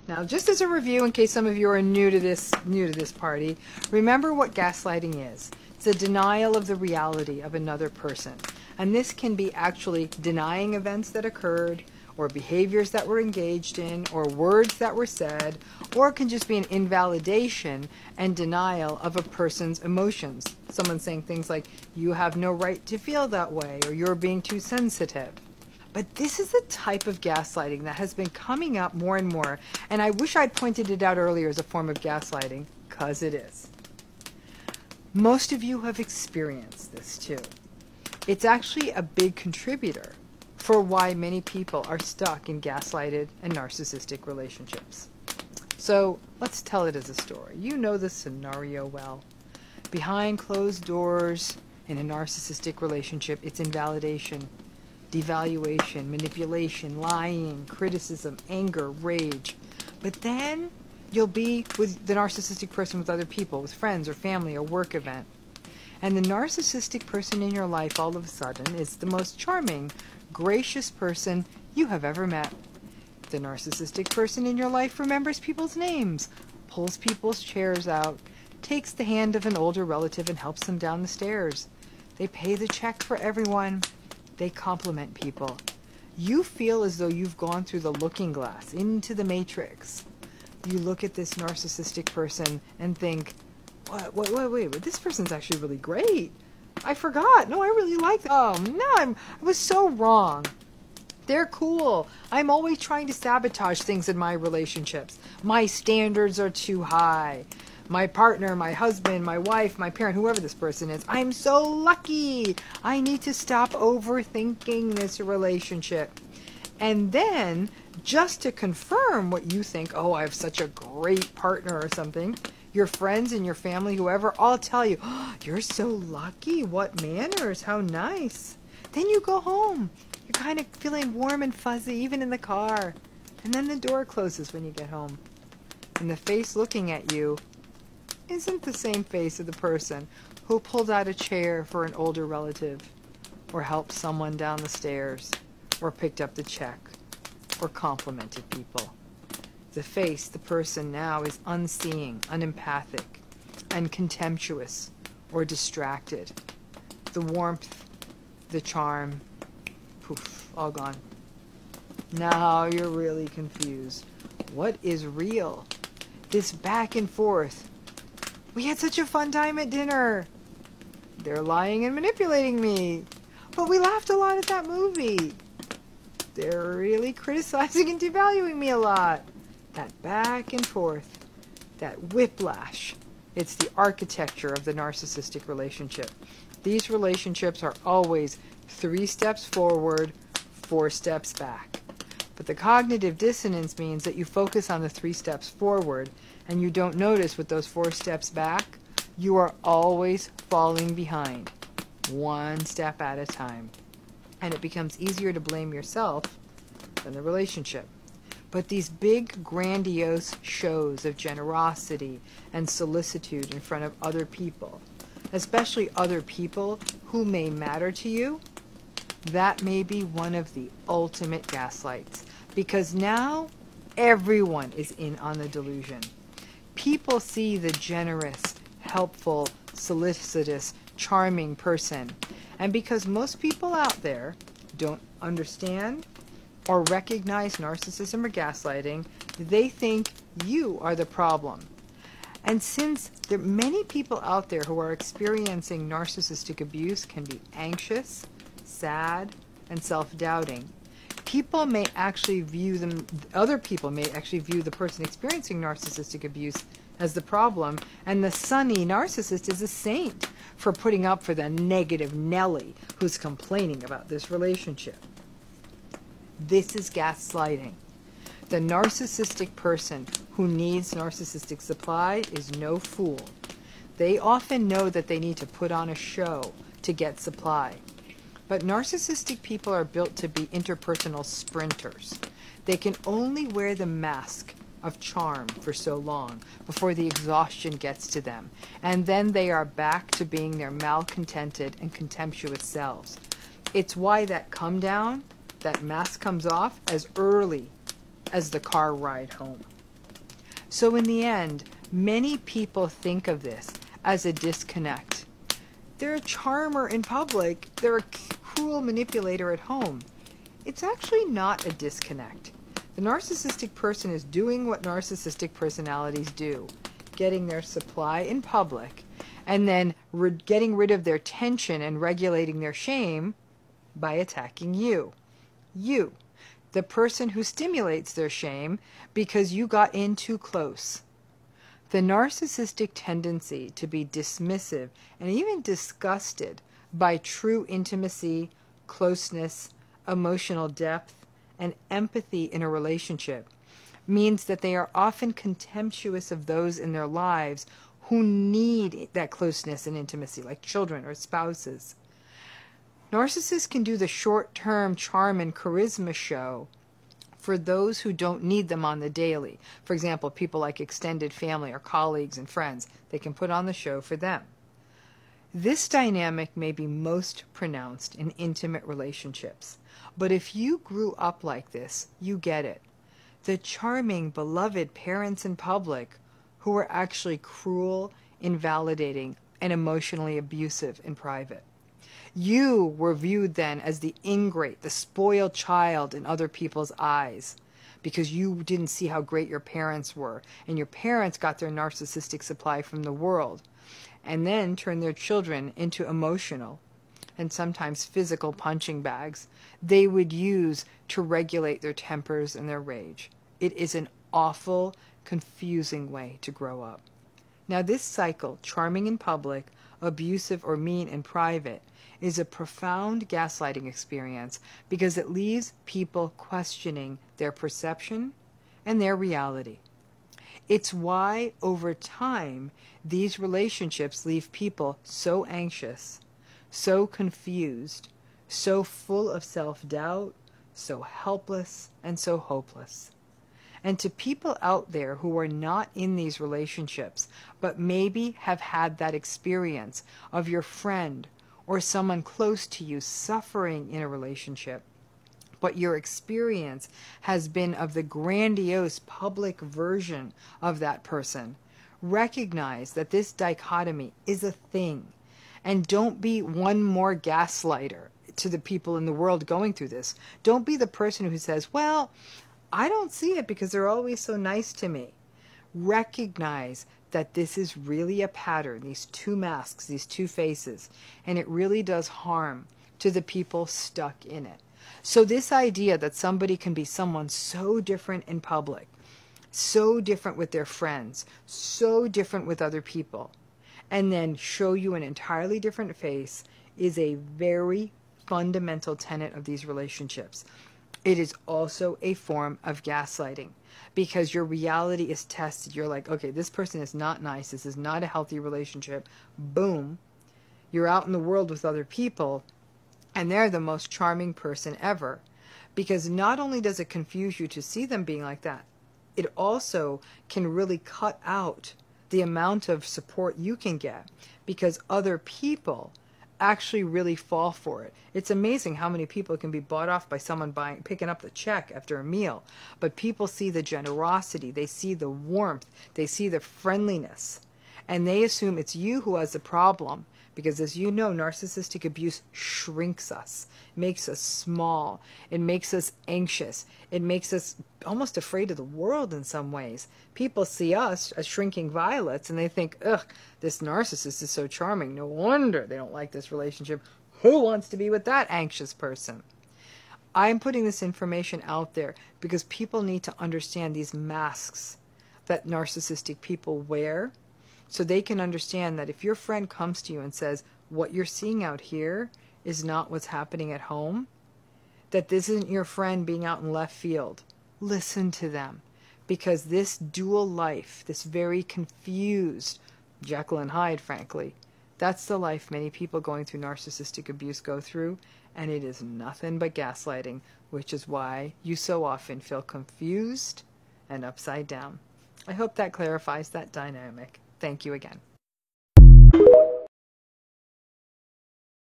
Now, just as a review, in case some of you are new to this party, remember what gaslighting is. It's a denial of the reality of another person. And this can be actually denying events that occurred, or behaviors that were engaged in, or words that were said, or it can just be an invalidation and denial of a person's emotions. Someone saying things like, you have no right to feel that way, or you're being too sensitive. But this is the type of gaslighting that has been coming up more and more, and I wish I'd pointed it out earlier as a form of gaslighting, because it is. Most of you have experienced this too. It's actually a big contributor for why many people are stuck in gaslighted and narcissistic relationships. So let's tell it as a story. You know the scenario well. Behind closed doors in a narcissistic relationship, it's invalidation, devaluation, manipulation, lying, criticism, anger, rage. But then you'll be with the narcissistic person with other people, with friends or family or work event. And the narcissistic person in your life all of a sudden is the most charming, gracious person you have ever met. The narcissistic person in your life remembers people's names, pulls people's chairs out, takes the hand of an older relative and helps them down the stairs. They pay the check for everyone. They compliment people. You feel as though you've gone through the looking glass into the matrix. You look at this narcissistic person and think, wait, this person's actually really great. I forgot. No, I really like them. Oh, no, I was so wrong. They're cool. I'm always trying to sabotage things in my relationships. My standards are too high. My partner, my husband, my wife, my parent, whoever this person is, I'm so lucky. I need to stop overthinking this relationship. And then, just to confirm what you think, oh, I have such a great partner or something, your friends and your family, whoever, all tell you, oh, you're so lucky. What manners. How nice. Then you go home. You're kind of feeling warm and fuzzy, even in the car. And then the door closes when you get home. And the face looking at you isn't the same face of the person who pulled out a chair for an older relative, or helped someone down the stairs, or picked up the check, or complimented people. The face, the person now is unseeing, unempathic, and contemptuous, or distracted. The warmth, the charm, poof, all gone. Now you're really confused. What is real? This back and forth. We had such a fun time at dinner. They're lying and manipulating me. But we laughed a lot at that movie. They're really criticizing and devaluing me a lot. That back and forth. That whiplash. It's the architecture of the narcissistic relationship. These relationships are always 3 steps forward, 4 steps back. But the cognitive dissonance means that you focus on the 3 steps forward and you don't notice with those 4 steps back, you are always falling behind, 1 step at a time. And it becomes easier to blame yourself than the relationship. But these big, grandiose shows of generosity and solicitude in front of other people, especially other people who may matter to you, that may be one of the ultimate gaslights. Because now everyone is in on the delusion. People see the generous, helpful, solicitous, charming person. And because most people out there don't understand or recognize narcissism or gaslighting, they think you are the problem. And since there are many people out there who are experiencing narcissistic abuse can be anxious, sad, and self-doubting, people may actually view them, other people may actually view the person experiencing narcissistic abuse as the problem, and the sunny narcissist is a saint for putting up for the negative Nelly who's complaining about this relationship. This is gaslighting. The narcissistic person who needs narcissistic supply is no fool. They often know that they need to put on a show to get supply. But narcissistic people are built to be interpersonal sprinters. They can only wear the mask of charm for so long before the exhaustion gets to them, and then they are back to being their malcontented and contemptuous selves. It's why that come down, that mask comes off as early as the car ride home. So in the end, many people think of this as a disconnect. They're a charmer in public, they're a cruel manipulator at home. It's actually not a disconnect. The narcissistic person is doing what narcissistic personalities do, getting their supply in public, and then getting rid of their tension and regulating their shame by attacking you. You, the person who stimulates their shame because you got in too close. The narcissistic tendency to be dismissive and even disgusted by true intimacy, closeness, emotional depth, and empathy in a relationship means that they are often contemptuous of those in their lives who need that closeness and intimacy, like children or spouses. Narcissists can do the short-term charm and charisma show for those who don't need them on the daily. For example, people like extended family or colleagues and friends. They can put on the show for them. This dynamic may be most pronounced in intimate relationships. But if you grew up like this, you get it. The charming, beloved parents in public who were actually cruel, invalidating, and emotionally abusive in private. You were viewed then as the ingrate, the spoiled child in other people's eyes because you didn't see how great your parents were, and your parents got their narcissistic supply from the world and then turned their children into emotional and sometimes physical punching bags they would use to regulate their tempers and their rage. It is an awful, confusing way to grow up. Now this cycle, charming in public, abusive or mean in private, is a profound gaslighting experience because it leaves people questioning their perception and their reality. It's why, over time, these relationships leave people so anxious, so confused, so full of self-doubt, so helpless, and so hopeless. And to people out there who are not in these relationships, but maybe have had that experience of your friend or someone close to you suffering in a relationship, but your experience has been of the grandiose public version of that person, recognize that this dichotomy is a thing. And don't be one more gaslighter to the people in the world going through this. Don't be the person who says, well, I don't see it because they're always so nice to me. Recognize that this is really a pattern, these two masks, these two faces, and it really does harm to the people stuck in it. So this idea that somebody can be someone so different in public, so different with their friends, so different with other people, and then show you an entirely different face is a very fundamental tenet of these relationships. It is also a form of gaslighting because your reality is tested. You're like, okay, this person is not nice. This is not a healthy relationship. Boom. You're out in the world with other people and they're the most charming person ever. Because not only does it confuse you to see them being like that, it also can really cut out the amount of support you can get because other people actually really fall for it. It's amazing how many people can be bought off by someone picking up the check after a meal. But people see the generosity, they see the warmth, they see the friendliness, and they assume it's you who has the problem. Because as you know, narcissistic abuse shrinks us, makes us small, it makes us anxious, it makes us almost afraid of the world in some ways. People see us as shrinking violets and they think, ugh, this narcissist is so charming, no wonder they don't like this relationship. Who wants to be with that anxious person? I'm putting this information out there because people need to understand these masks that narcissistic people wear, so they can understand that if your friend comes to you and says, what you're seeing out here is not what's happening at home, that this isn't your friend being out in left field. Listen to them. Because this dual life, this very confused Jekyll and Hyde, frankly, that's the life many people going through narcissistic abuse go through, and it is nothing but gaslighting, which is why you so often feel confused and upside down. I hope that clarifies that dynamic. Thank you again.